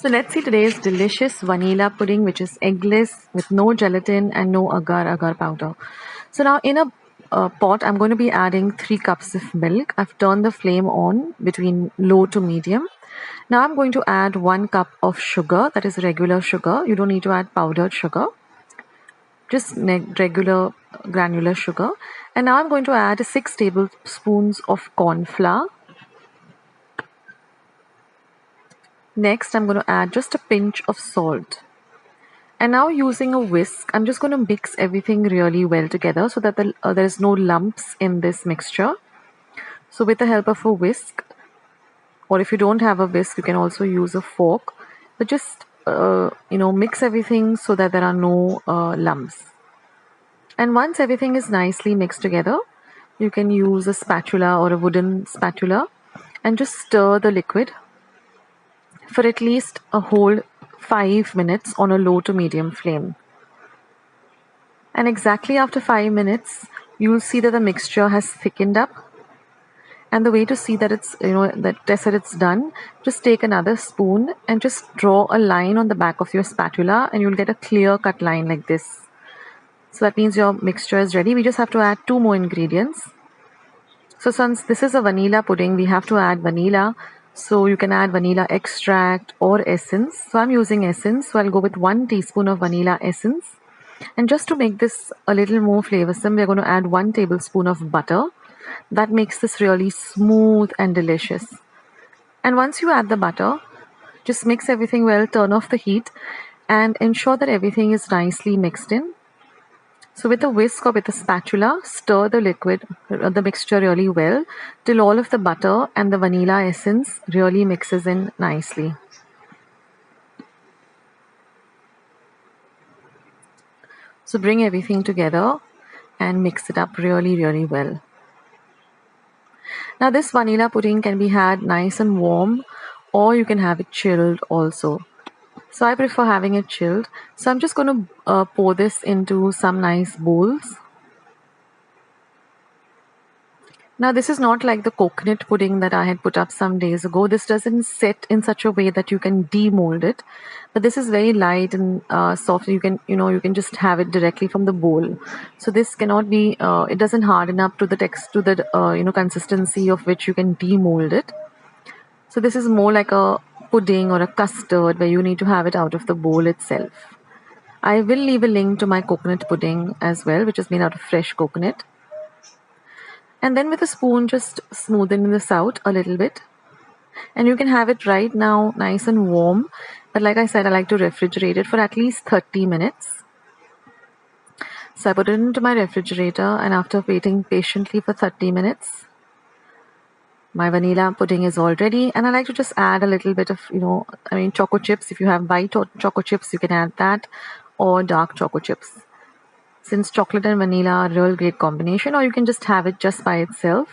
So let's see today's delicious vanilla pudding, which is eggless with no gelatin and no agar powder. So now in a pot, I'm going to be adding 3 cups of milk. I've turned the flame on between low to medium. Now I'm going to add 1 cup of sugar, that is regular sugar. You don't need to add powdered sugar, just regular granular sugar. And now I'm going to add 6 tablespoons of corn flour. Next, I'm going to add just a pinch of salt. And now using a whisk, I'm just going to mix everything really well together so that there's no lumps in this mixture. So with the help of a whisk, or if you don't have a whisk, you can also use a fork. But just, mix everything so that there are no lumps. And once everything is nicely mixed together, you can use a spatula or a wooden spatula and just stir the liquid for at least a whole 5 minutes on a low to medium flame. And exactly after 5 minutes, you'll see that the mixture has thickened up. And the way to see that it's done, just take another spoon and just draw a line on the back of your spatula and you'll get a clear cut line like this. So that means your mixture is ready. We just have to add 2 more ingredients. So since this is a vanilla pudding, we have to add vanilla. So you can add vanilla extract or essence. So I'm using essence. So I'll go with 1 teaspoon of vanilla essence. And just to make this a little more flavorsome, we're going to add 1 tablespoon of butter. That makes this really smooth and delicious. And once you add the butter, just mix everything well, turn off the heat, and ensure that everything is nicely mixed in. So with a whisk or with a spatula, stir the mixture really well till all of the butter and the vanilla essence really mixes in nicely. So bring everything together and mix it up really, really well. Now this vanilla pudding can be had nice and warm, or you can have it chilled also. So I prefer having it chilled. So I'm just going to pour this into some nice bowls. Now this is not like the coconut pudding that I had put up some days ago. This doesn't set in such a way that you can demold it. But this is very light and soft. You can just have it directly from the bowl. So this cannot be, it doesn't harden up to the consistency of which you can demold it. So this is more like a pudding or a custard where you need to have it out of the bowl itself. I will leave a link to my coconut pudding as well, which is made out of fresh coconut. And then with a spoon, just smoothen this out a little bit. And you can have it right now nice and warm. But like I said, I like to refrigerate it for at least 30 minutes. So I put it into my refrigerator, and after waiting patiently for 30 minutes, my vanilla pudding is all ready. And I like to just add a little bit of, choco chips. If you have white choco chips, you can add that, or dark choco chips. Since chocolate and vanilla are a real great combination, or you can just have it just by itself.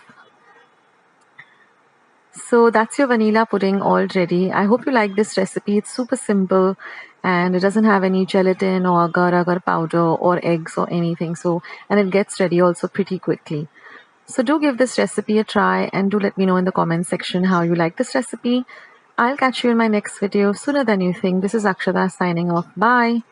So that's your vanilla pudding all ready. I hope you like this recipe. It's super simple and it doesn't have any gelatin or agar powder or eggs or anything. And it gets ready also pretty quickly. So do give this recipe a try and do let me know in the comment section how you like this recipe. I'll catch you in my next video sooner than you think. This is Akshata signing off. Bye.